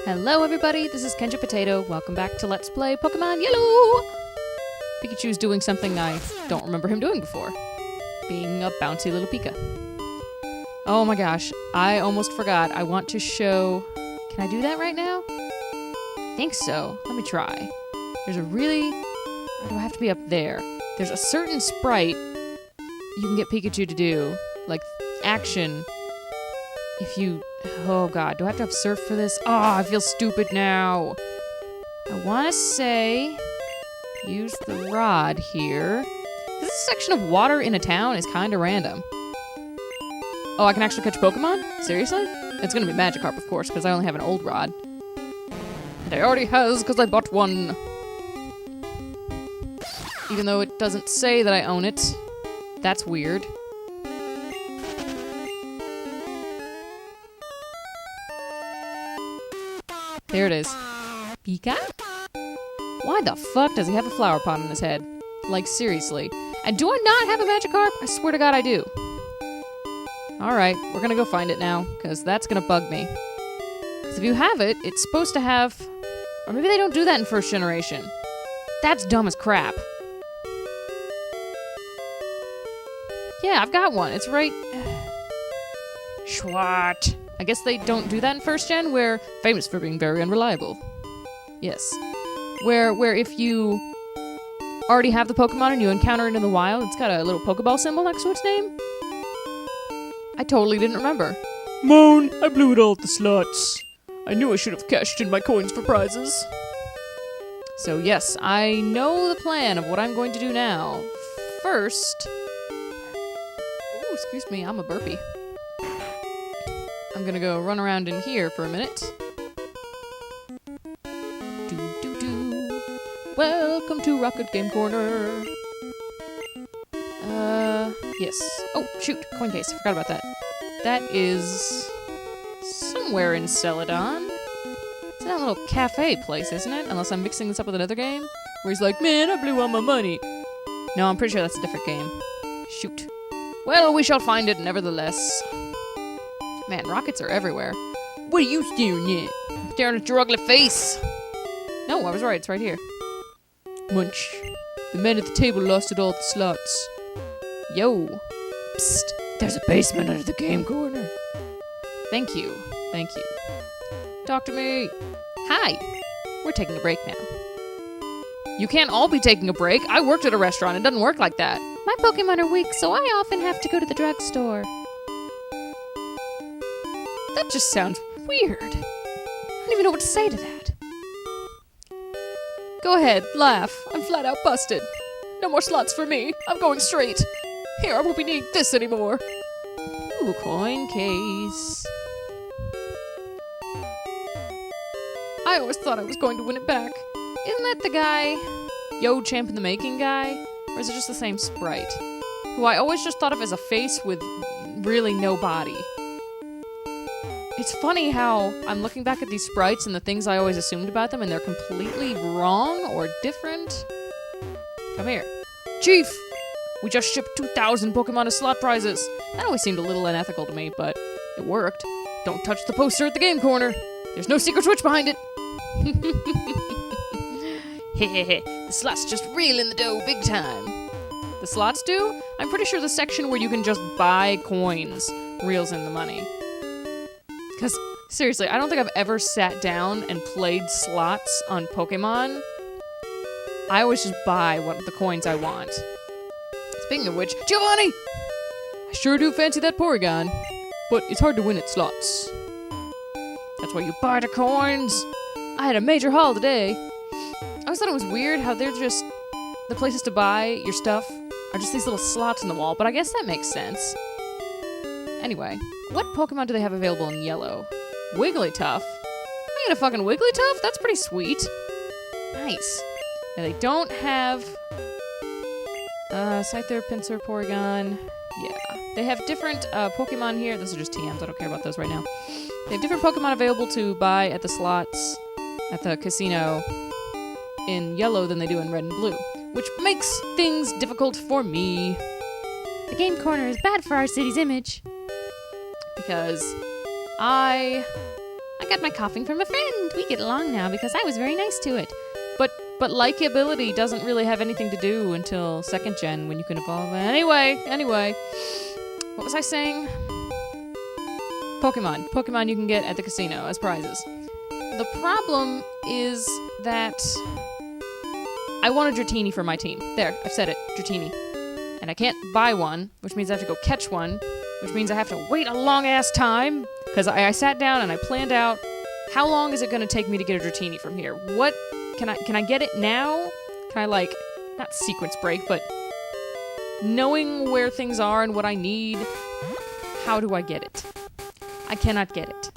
Hello everybody, this is Kenja Potato. Welcome back to Let's Play Pokemon Yellow! Pikachu's doing something I don't remember him doing before. Being a bouncy little Pika. Oh my gosh, I almost forgot. I want to show... Can I do that right now? I think so. Let me try. There's a really... Or do I have to be up there? There's a certain sprite you can get Pikachu to do, like action, if you... Oh god, do I have to have surf for this? Oh, I feel stupid now. I want to say... Use the rod here. This section of water in a town is kind of random. Oh, I can actually catch Pokemon? Seriously? It's gonna be Magikarp, of course, because I only have an old rod. And I already has, because I bought one. Even though it doesn't say that I own it. That's weird. There it is. Pika? Why the fuck does he have a flower pot on his head? Like, seriously. And do I not have a Magikarp? I swear to god I do. Alright, we're gonna go find it now, because that's gonna bug me. Because if you have it, it's supposed to have... Or maybe they don't do that in first generation. That's dumb as crap. Yeah, I've got one. It's right... Schwat. I guess they don't do that in first gen, where... Famous for being very unreliable. Yes. Where if you already have the Pokemon and you encounter it in the wild, it's got a little Pokeball symbol next to its name. I totally didn't remember. Moan, I blew it all at the slots. I knew I should have cashed in my coins for prizes. So yes, I know the plan of what I'm going to do now. First... Ooh, excuse me, I'm a burpee. I'm gonna go run around in here for a minute. Welcome to Rocket Game Corner. Yes. Oh, shoot, coin case, I forgot about that. That is... somewhere in Celadon. It's that little cafe place, isn't it? Unless I'm mixing this up with another game, where he's like, man, I blew all my money. No, I'm pretty sure that's a different game. Shoot. Well, we shall find it nevertheless. Man, rockets are everywhere. What are you staring at? Staring at your ugly face. No, I was right, it's right here. Munch. The man at the table lost it all at the slots. Yo. Psst. There's a basement under the game corner. Thank you. Thank you. Talk to me. Hi. We're taking a break now. You can't all be taking a break. I worked at a restaurant. It doesn't work like that. My Pokemon are weak, so I often have to go to the drugstore. That just sounds weird. I don't even know what to say to that. Go ahead, laugh. I'm flat out busted. No more slots for me. I'm going straight. Here, I won't be needing this anymore. Ooh, coin case. I always thought I was going to win it back. Isn't that the guy, Yo Champ in the Making guy? Or is it just the same sprite? Who I always just thought of as a face with really no body. It's funny how I'm looking back at these sprites and the things I always assumed about them and they're completely wrong or different. Come here. Chief! We just shipped 2,000 Pokemon as slot prizes. That always seemed a little unethical to me, but it worked. Don't touch the poster at the game corner. There's no secret switch behind it. Hehehe, the slots just reel in the dough big time. The slots do? I'm pretty sure the section where you can just buy coins reels in the money. Because, seriously, I don't think I've ever sat down and played slots on Pokemon. I always just buy the coins I want. Speaking of which, Giovanni! I sure do fancy that Porygon, but it's hard to win at slots. That's why you buy the coins! I had a major haul today. I always thought it was weird how they're just... The places to buy your stuff are just these little slots in the wall, but I guess that makes sense. Anyway, what Pokemon do they have available in yellow? Wigglytuff? I get a fucking Wigglytuff? That's pretty sweet. Nice. Now they don't have... Scyther, Pinsir, Porygon... Yeah. They have different Pokemon here. Those are just TMs. I don't care about those right now. They have different Pokemon available to buy at the slots at the casino in yellow than they do in red and blue, which makes things difficult for me. The game corner is bad for our city's image. Because I got my coughing from a friend. We get along now because I was very nice to it. But likability doesn't really have anything to do until 2nd gen when you can evolve. Anyway. What was I saying? Pokemon. Pokemon you can get at the casino as prizes. The problem is that I want a Dratini for my team. There, I've said it. Dratini. And I can't buy one, which means I have to go catch one, which means I have to wait a long-ass time, because I sat down and I planned out how long is it going to take me to get a Dratini from here. What... Can I get it now? Can I, like, not sequence break, but knowing where things are and what I need, how do I get it? I cannot get it.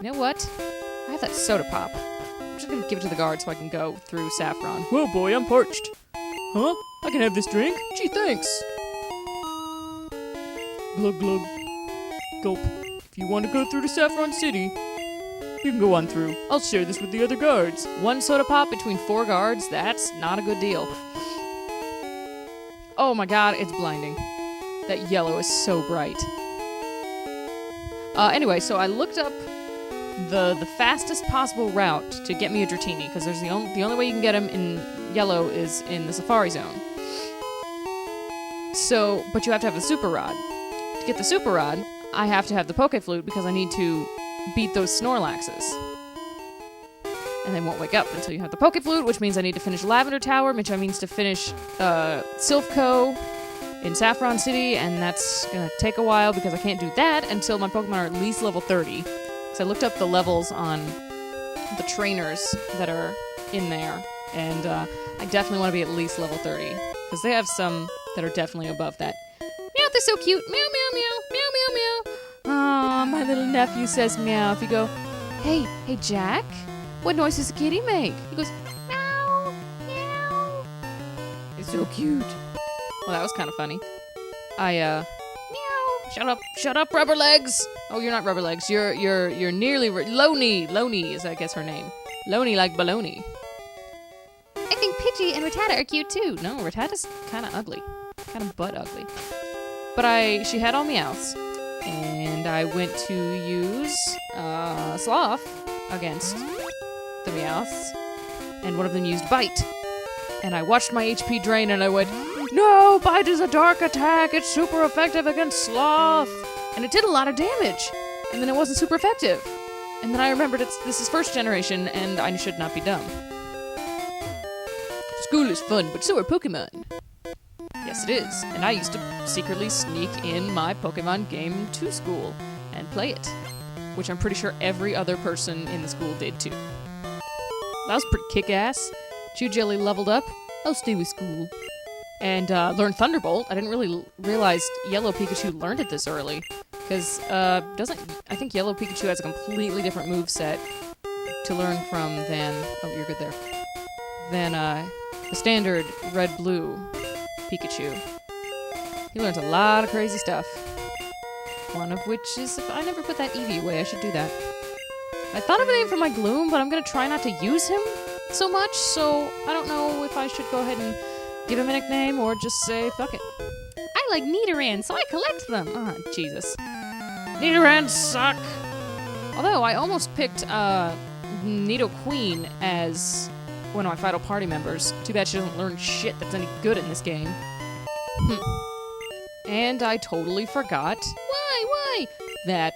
You know what? I have that soda pop. I'm just gonna give it to the guard so I can go through Saffron. Whoa, boy, I'm parched. Huh? I can have this drink? Gee, thanks. Glug, glug. Gulp. If you want to go through to Saffron City, you can go on through. I'll share this with the other guards. 1 soda pop between 4 guards? That's not a good deal. Oh my god, it's blinding. That yellow is so bright. Anyway, so I looked up the fastest possible route to get me a Dratini, because there's the only way you can get him in yellow is in the Safari Zone. So, but you have to have the Super Rod. To get the Super Rod, I have to have the Poke Flute because I need to beat those Snorlaxes. And they won't wake up until you have the Poke Flute, which means I need to finish Lavender Tower, which means to finish Silphco in Saffron City, and that's gonna take a while because I can't do that until my Pokemon are at least level 30. So I looked up the levels on the trainers that are in there, and I definitely want to be at least level 30, because they have some that are definitely above that. Meow, they're so cute. Meow, meow, meow, meow, meow, meow. Aw, my little nephew says meow. If you go, hey, Jack, what noise does a kitty make? He goes, meow, meow. It's so cute. Well, that was kind of funny. Meow. Shut up, Rubber Legs. Oh, you're not Rubber Legs. You're nearly Loney. Loney is, I guess, her name. Loney like baloney. I think Pidgey and Rattata are cute too. No, Rattata's kind of ugly, kind of butt ugly. But she had all Meowths, and I went to use Sloth against the Meowths, and one of them used Bite. And I watched my HP drain, and I went, no, Bite is a dark attack. It's super effective against Sloth. And it did a lot of damage. And then it wasn't super effective. And then I remembered this is 1st generation, and I should not be dumb. School is fun, but so are Pokemon. Yes, it is. And I used to secretly sneak in my Pokemon game to school and play it, which I'm pretty sure every other person in the school did too. That was pretty kick-ass. Chew Jelly leveled up. I'll stay with school. And learned Thunderbolt. I didn't really realize Yellow Pikachu learned it this early. Because, I think Yellow Pikachu has a completely different moveset to learn from than... Oh, you're good there. Than, the standard Red-Blue Pikachu. He learns a lot of crazy stuff. One of which is... I never put that Eevee away. I should do that. I thought of a name for my Gloom, but I'm gonna try not to use him so much, so I don't know if I should go ahead and give him a nickname or just say fuck it. I like Nidoran, so I collect them. Oh, Jesus. Nidorans suck! Although, I almost picked Nidoqueen as one of my Final Party members. Too bad she doesn't learn shit that's any good in this game. And I totally forgot... Why? That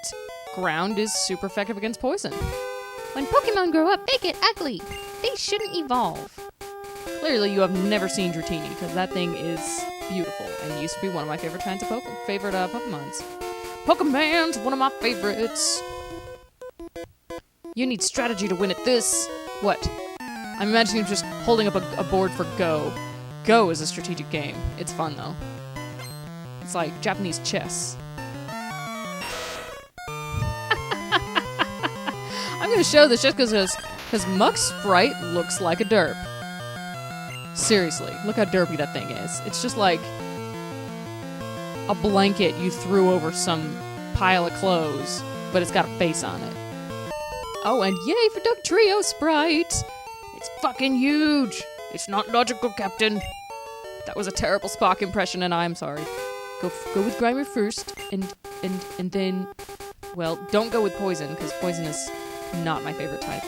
Ground is super effective against poison. When Pokemon grow up, they get ugly. They shouldn't evolve. Clearly, you have never seen Dratini, because that thing is beautiful and used to be one of my favorite kinds of Pokemons. Pokemon's one of my favorites. You need strategy to win at this. What? I'm imagining just holding up a board for Go. Go is a strategic game. It's fun, though. It's like Japanese chess. I'm gonna show this just because Muck's sprite looks like a derp. Seriously, look how derpy that thing is. It's just like a blanket you threw over some pile of clothes, but it's got a face on it. Oh, and yay for Dugtrio sprite! It's fucking huge! It's not logical, Captain. That was a terrible Spock impression, and I'm sorry. Go with Grimer first, and then... Well, don't go with Poison, because Poison is not my favorite type.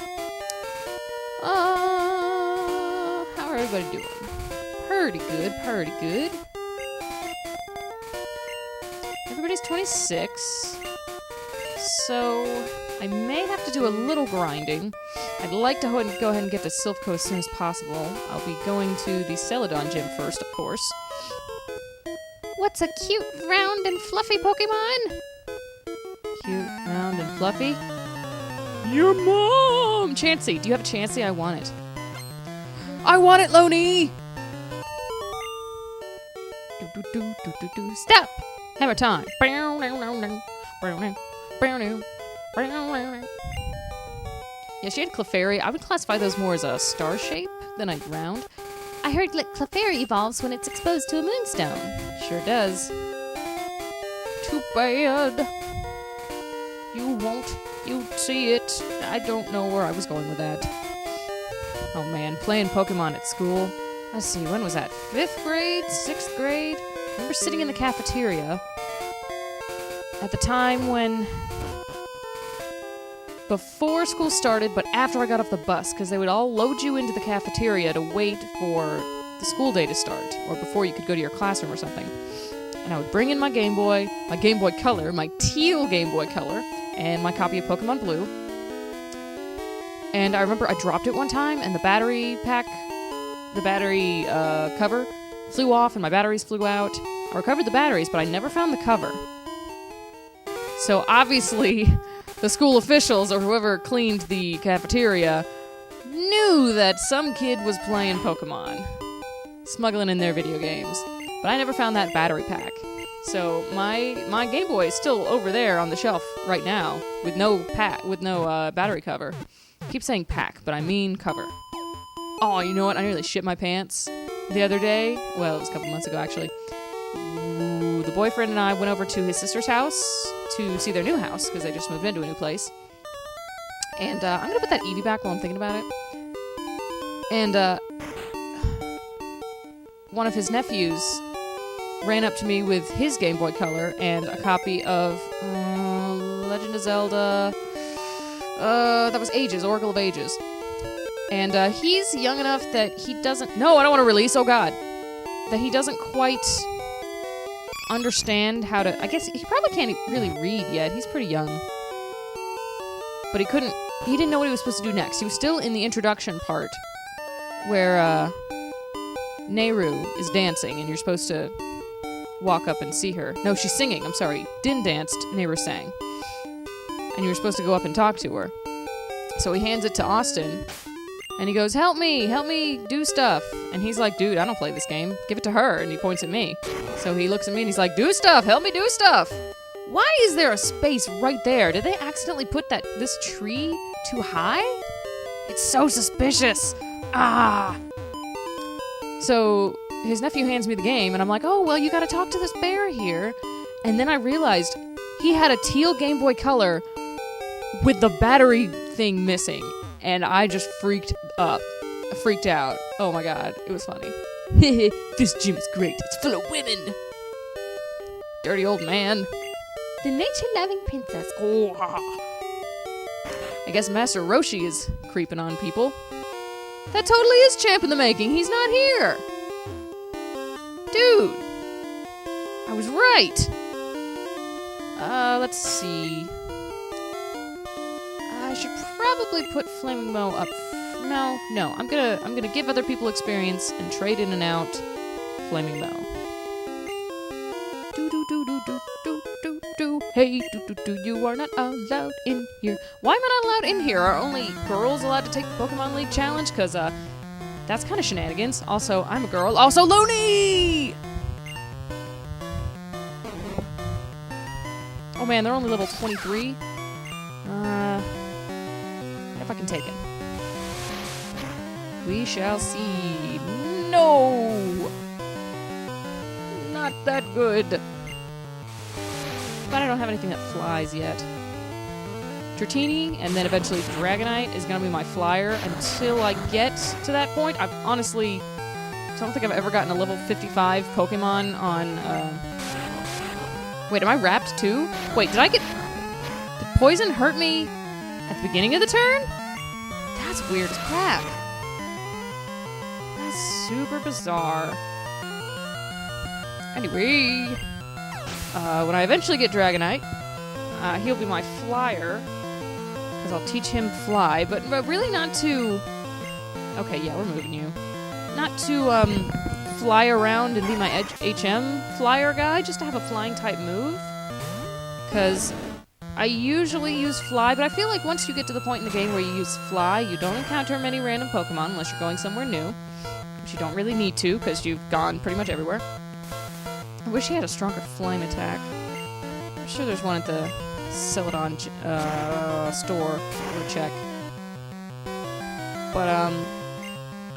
How are everybody doing? Pretty good, pretty good. Everybody's 26. So I may have to do a little grinding. I'd like to go ahead and get to Silphco as soon as possible. I'll be going to the Celadon gym first, of course. What's a cute, round, and fluffy Pokemon? Cute, round, and fluffy? Your mom! Chansey. Do you have a Chansey? I want it. I want it, Loney! Stop! Hammer time. Yeah, she had Clefairy. I would classify those more as a star shape than a round. I heard that Clefairy evolves when it's exposed to a moonstone. Sure does. Too bad. You won't. You'd see it. I don't know where I was going with that. Oh man, playing Pokemon at school. Let's see, when was that? 5th grade? 6th grade? I remember sitting in the cafeteria at the time when... before school started, but after I got off the bus, because they would all load you into the cafeteria to wait for the school day to start, or before you could go to your classroom or something. And I would bring in my Game Boy Color, my teal Game Boy Color, and my copy of Pokemon Blue. And I remember I dropped it one time, and the battery cover flew off, and my batteries flew out. I recovered the batteries, but I never found the cover. So obviously... the school officials, or whoever cleaned the cafeteria, knew that some kid was playing Pokemon, smuggling in their video games. But I never found that battery pack. So my Game Boy is still over there on the shelf right now, with no battery cover. I keep saying pack, but I mean cover. Oh, you know what? I nearly shit my pants the other day. Well, it was a couple months ago, actually. Ooh, the boyfriend and I went over to his sister's house to see their new house, because they just moved into a new place. And I'm gonna put that Eevee back while I'm thinking about it. And one of his nephews ran up to me with his Game Boy Color and a copy of Legend of Zelda. That was Ages, Oracle of Ages. And he's young enough that he doesn't... No, I don't want to release, oh god! That he doesn't quite understand how to... I guess he probably can't really read yet. He's pretty young. But he didn't know what he was supposed to do next. He was still in the introduction part where Nehru is dancing and you're supposed to walk up and see her. No, she's singing. I'm sorry. Din danced, Nehru sang. And you were supposed to go up and talk to her. So he hands it to Austin and he goes, help me do stuff. And he's like, dude, I don't play this game. Give it to her. And he points at me. So he looks at me and he's like, do stuff, help me do stuff. Why is there a space right there? Did they accidentally put this tree too high? It's so suspicious. Ah. So his nephew hands me the game and I'm like, oh, well, you gotta talk to this bear here. And then I realized he had a teal Game Boy Color with the battery thing missing. And I just freaked out. Oh my god, it was funny. This gym is great. It's full of women. Dirty old man. The nature-loving princess. Oh. I guess Master Roshi is creeping on people. That totally is Champ in the making. He's not here. Dude. I was right. Let's see. I should probably put Flaming Mow up. No. I'm gonna give other people experience and trade in and out Flaming Mow. Hey, you are not allowed in here. Why am I not allowed in here? Are only girls allowed to take the Pokemon League challenge? Because, that's kind of shenanigans. Also, I'm a girl. Also, Looney! Oh man, they're only level 23. If I can take it. We shall see. No! Not that good. But I don't have anything that flies yet. Dratini, and then eventually Dragonite is going to be my flyer until I get to that point. I honestly don't think I've ever gotten a level 55 Pokemon on... Wait, am I wrapped too? Wait, did Poison hurt me At the beginning of the turn? That's weird as crap. That's super bizarre. Anyway, when I eventually get Dragonite, he'll be my flyer, because I'll teach him fly, but really not to... Okay, yeah, we're moving you. Not to, fly around and be my HM flyer guy, just to have a flying type move. Because I usually use fly, but I feel like once you get to the point in the game where you use fly, you don't encounter many random Pokemon unless you're going somewhere new, which you don't really need to, because you've gone pretty much everywhere. I wish he had a stronger flame attack. I'm sure there's one at the Celadon store. We'll check. But,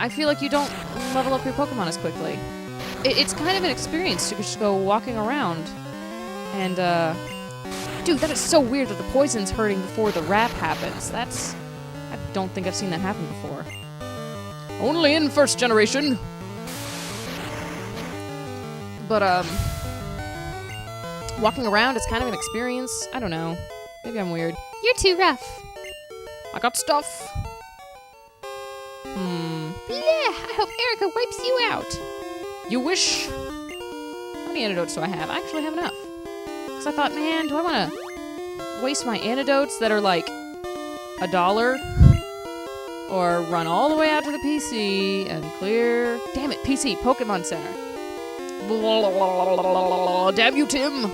I feel like you don't level up your Pokemon as quickly. It's kind of an experience to just go walking around. And, dude, that is so weird that the poison's hurting before the wrap happens. I don't think I've seen that happen before. Only in first generation. But, walking around is kind of an experience. I don't know. Maybe I'm weird. You're too rough. I got stuff. Yeah, I hope Erica wipes you out. You wish? How many antidotes do I have? I actually have enough. Because I thought, man, do I want to waste my antidotes that are like $1? Or run all the way out to the PC and clear... Damn it, PC, Pokemon Center. Damn you, Tim.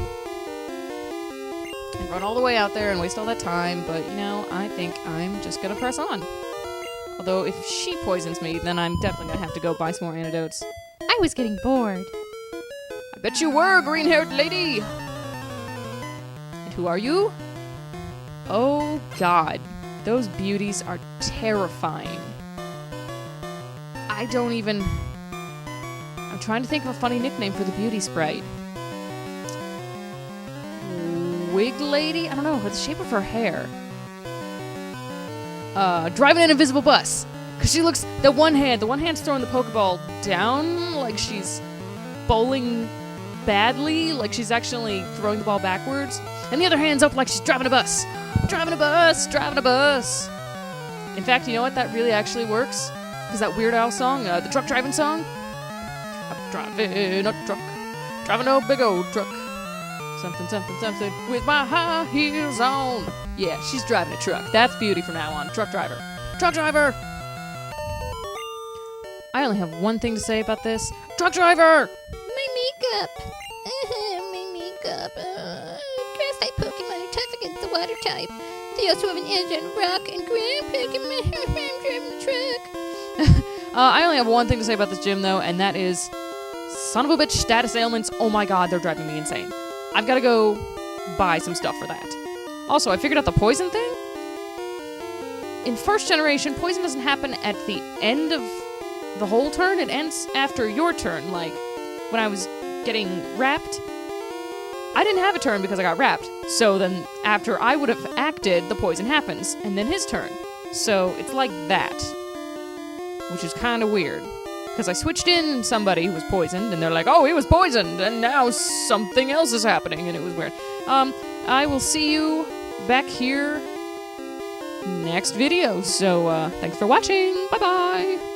And run all the way out there and waste all that time, but, you know, I think I'm just gonna press on. Although, if she poisons me, then I'm definitely gonna have to go buy some more antidotes. I was getting bored. I bet you were, green-haired lady. And who are you? Oh, God. Those beauties are terrifying. I don't even... I'm trying to think of a funny nickname for the beauty sprite. Wig lady? I don't know, the shape of her hair. Driving an invisible bus. Because she looks... The one hand's throwing the Pokeball down like she's bowling badly, like she's actually throwing the ball backwards. And the other hand's up like she's driving a bus. Driving a bus! Driving a bus! In fact, you know what? That really actually works. Because that Weird Al song, the truck driving song. I'm driving a truck. Driving a big old truck. Something, something, something. With my high heels on. Yeah, she's driving a truck. That's beauty from now on. Truck driver. Truck driver! I only have one thing to say about this. Truck driver! My makeup. My makeup. Grass type Pokemon are tough against the water type. They also have an edge on rock and ground Pokemon. I'm driving the truck. I only have one thing to say about this gym, though, and that is... Son of a bitch status ailments. Oh my god, they're driving me insane. I've got to go buy some stuff for that. Also, I figured out the poison thing. In first generation, poison doesn't happen at the end of the whole turn. It ends after your turn. Like, when I was getting wrapped, I didn't have a turn because I got wrapped. So then, after I would have acted, the poison happens, and then his turn. So, it's like that. Which is kind of weird. Because I switched in somebody who was poisoned, and they're like, oh, he was poisoned, and now something else is happening, and it was weird. I will see you back here next video. So, thanks for watching. Bye-bye.